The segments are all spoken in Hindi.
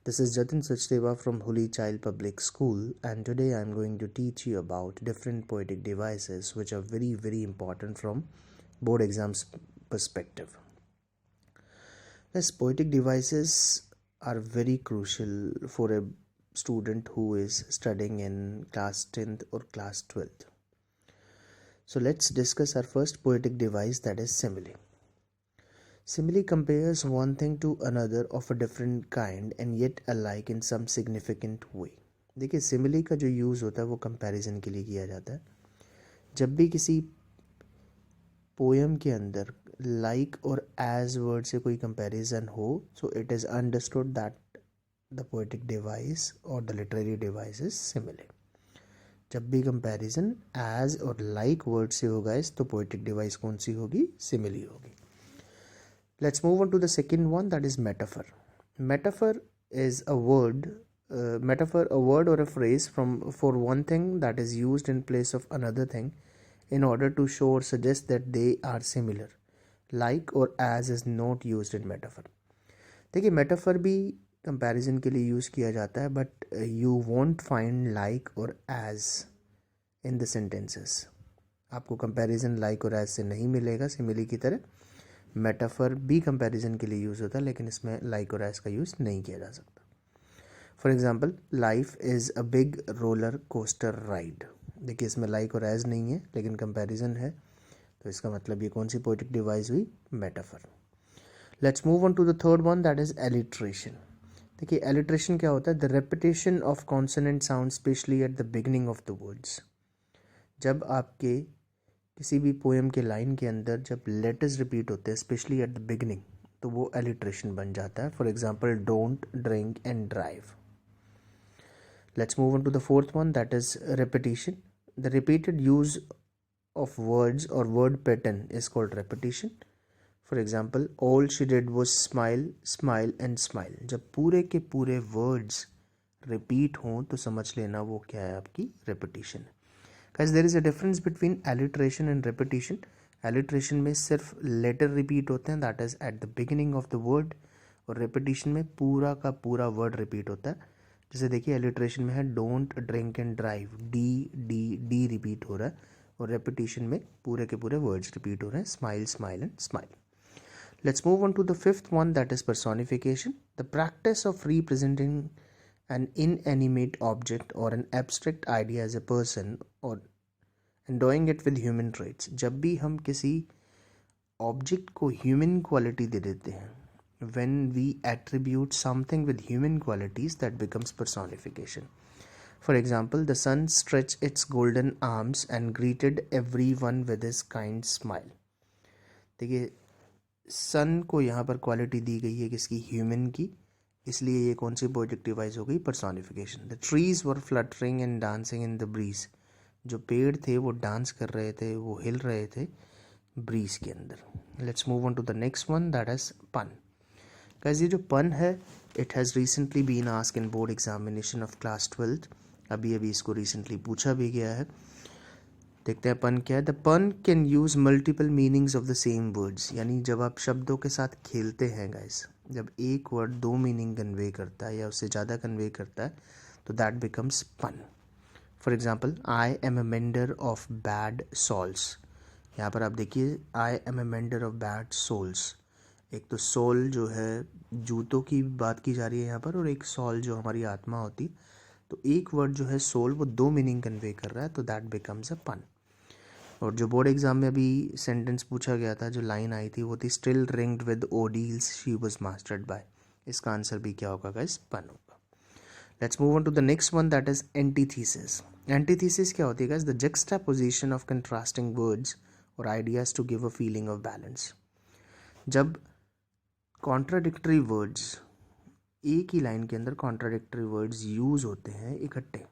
This is Jatin Sachdeva from Holy Child Public School, and today I am going to teach you about different poetic devices which are very important from board exams perspective. Yes, poetic devices are very crucial for a student who is studying in class 10th or class 12th. So let's discuss our first poetic device, that is simile. Simile compares one thing to another of a different kind and yet alike in some significant way. देखिए simile का जो यूज़ होता है वो कंपैरिजन के लिए किया जाता है. जब भी किसी पोएम के अंदर like और as वर्ड से कोई कंपैरिजन हो, so it is understood that the poetic device or the literary device is simile. जब भी कंपैरिजन as और like वर्ड से होगा तो पोएटिक डिवाइस कौन सी होगी? सिमिली होगी. Let's move on to the second one, that is metaphor. Metaphor is a word or a phrase for one thing that is used in place of another thing in order to show or suggest that they are similar. Like or as is not used in metaphor. देखिए metaphor भी comparison के लिए use किया जाता है, but you won't find like or as in the sentences. आपको comparison like और as से नहीं मिलेगा simile की तरह. मेटाफर भी कंपैरिजन के लिए यूज़ होता है, लेकिन इसमें लाइक और एज का यूज़ नहीं किया जा सकता. For example, life is a big roller coaster ride. देखिए इसमें लाइक और एज नहीं है, लेकिन कंपैरिजन है, तो इसका मतलब ये कौन सी पोएटिक डिवाइस हुई? Metaphor. Let's move on to the third one, that is alliteration. देखिए एलिट्रेशन क्या होता है? The repetition of consonant sound specially at the beginning of the words. जब आपके किसी भी पोएम के लाइन के अंदर जब लेटर्स रिपीट होते हैं स्पेशली एट द बिगनिंग, तो वो एलिट्रेशन बन जाता है. For example, don't drink and drive. Let's move on to the fourth one, that is repetition. The repeated use of words और word pattern is called repetition. For example, all she did was smile, smile and smile. जब पूरे के पूरे वर्ड्स रिपीट हों तो समझ लेना वो क्या है? आपकी repetition. Guys, there is a difference between alliteration and repetition. Alliteration में सिर्फ लेटर रिपीट होते हैं, that is at the beginning of the word, और repetition में पूरा का पूरा वर्ड रिपीट होता है. जैसे देखिए alliteration में है don't drink and drive, D repeat हो रहा है, और repetition में पूरे के पूरे वर्ड्स रिपीट हो रहे हैं, smile, smile and smile. Let's move on to the fifth one, that is personification. The practice of representing an inanimate object or an abstract idea as a person or endowing it with human traits. जब भी हम किसी ऑब्जेक्ट को ह्यूमन क्वालिटी दे देते हैं, when we attribute something with human qualities, that becomes personification. For example, the sun stretched its golden arms and greeted everyone with his kind smile. देखिए सन को यहाँ पर क्वालिटी दी गई है किसकी? ह्यूमन की, इसलिए ये कौन सी पोएटिक डिवाइस हो गई? Personification. The trees were fluttering and dancing in the breeze. जो पेड़ थे वो डांस कर रहे थे, वो हिल रहे थे ब्रीज के अंदर. Let's move on to the next one, that is pun. Guys ये जो पन है, it has recently been asked in board examination of class 12. अभी इसको रिसेंटली पूछा भी गया है. देखते हैं पन क्या है. द पन can use multiple meanings of the same words. यानी जब आप शब्दों के साथ खेलते हैं गाइस, जब एक वर्ड दो मीनिंग कन्वे करता है या उससे ज़्यादा कन्वे करता है, तो that becomes pun. For example, I am a mender of bad soles. यहाँ पर आप देखिए, I am a mender of bad soles. एक तो सोल जो है जूतों की बात की जा रही है यहाँ पर, और एक सोल जो हमारी आत्मा होती. तो एक वर्ड जो है सोल, वो दो मीनिंग कन्वे कर रहा है, तो दैट बिकम्स अ पन. और जो बोर्ड एग्जाम में अभी सेंटेंस पूछा गया था, जो लाइन आई थी, वो थी still ringed with idols she was mastered by. इसका आंसर भी क्या होगा गाइस? पन होगा. Let's move on to the next one, that is antithesis. Antithesis क्या होती है guys? The juxtaposition of contrasting words और ideas to give a feeling of balance. जब कॉन्ट्राडिक्टरी वर्ड्स, एक ही लाइन के अंदर कॉन्ट्राडिक्टरी वर्ड्स यूज होते हैं इकट्ठे,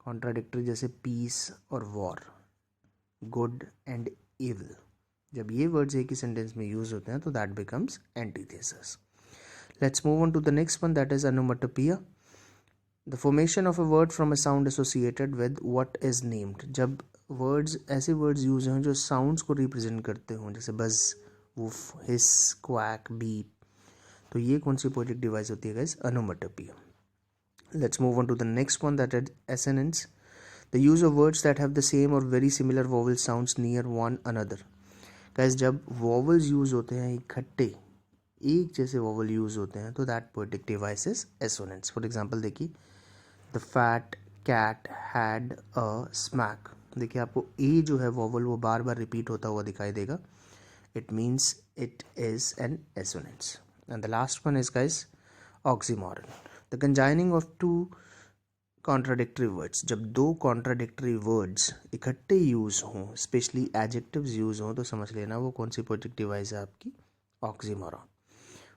कॉन्ट्राडिक्टरी जैसे पीस और वॉर, गुड एंड इविल, जब ये वर्ड्स एक ही सेंटेंस में यूज होते हैं तो that becomes antithesis. Let's move on to the next one, that is onomatopoeia. The formation of a word from a sound associated with what is named. जब वर्ड्स, ऐसे वर्ड्स यूज हों जो साउंड्स को रिप्रेजेंट करते हों, जैसे बज, वुफ, हिस, क्वैक, बीप, तो ये कौन सी पोएटिक डिवाइस होती है guys? अनोमेटोपिया. Let's move on to the next one, that is assonance. The use of words that have the same or very similar vowel sounds near one another. Guys, जब vowels use होते हैं इकट्ठे, एक जैसे vowel use होते हैं, तो that poetic device is assonance. For example देखिए, the fat cat had a smack. देखिए आपको a जो है vowel वो बार बार repeat होता हुआ दिखाई देगा. It means it is an assonance. And the last one is guys oxymoron. The conjoining of two contradictory words. जब दो contradictory words इकट्ठे यूज हों, स्पेशली एडजेक्टिव्स यूज हों, तो समझ लेना वो कौन सी पोएटिक डिवाइस है आपकी? Oxymoron.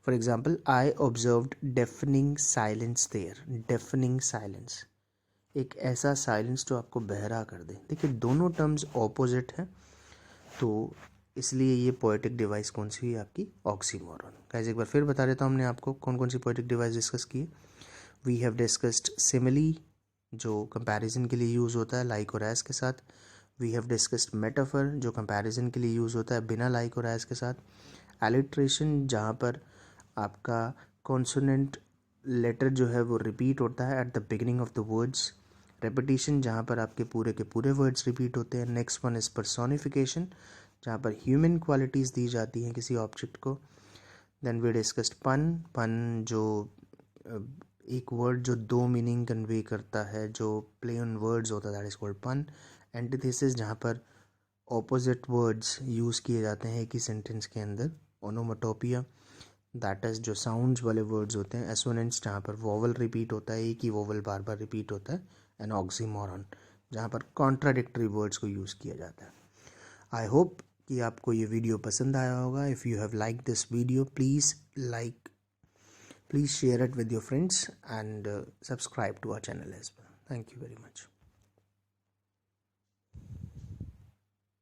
For example, I observed deafening silence there. Deafening silence, एक ऐसा साइलेंस जो आपको बहरा कर दे. देखिए दोनों टर्म्स ऑपोजिट हैं, तो इसलिए ये पोएटिक डिवाइस कौन सी है आपकी? ऑक्सीमोरॉन. गाइस एक बार फिर बता देता हूँ हमने आपको कौन कौन सी पोएटिक डिवाइस डिस्कस की है. वी हैव डिस्कस्ड सिमिली, जो कंपैरिजन के लिए यूज़ होता है लाइक और एज के साथ. वी हैव डिस्कस्ड मेटाफर, जो कंपैरिजन के लिए यूज़ होता है बिना लाइक और एज के साथ. एलिट्रेशन, जहाँ पर आपका कॉन्सोनेंट लेटर जो है वो रिपीट होता है at the beginning of the words. Repetition, जहाँ पर आपके पूरे वर्ड्स रिपीट होते हैं. नेक्स्ट वन इज़ पर्सोनिफिकेशन, जहाँ पर ह्यूमन क्वालिटीज़ दी जाती हैं किसी ऑब्जेक्ट को. देन वी डिस्कस्ड पन, जो एक वर्ड जो दो मीनिंग कन्वे करता है, जो प्ले ऑन वर्ड्स होता है, दैट इज कॉल्ड पन. एंटीथेसिस, जहाँ पर ऑपोजिट वर्ड्स यूज़ किए जाते हैं एक ही सेंटेंस के अंदर. ओनोमेटोपिया, दैट इज जो साउंड्स वाले वर्ड्स होते हैं. एसोनेंट्स, जहाँ पर वोवल रिपीट होता है, एक ही वोवल बार बार रिपीट होता है. एंड ऑक्सीमोरॉन, जहाँ पर कॉन्ट्राडिक्टरी वर्ड्स को यूज़ किया जाता है. आई होप कि आपको ये वीडियो पसंद आया होगा. If you have like this video, please share it with your friends and subscribe to our channel as well. Thank you very much.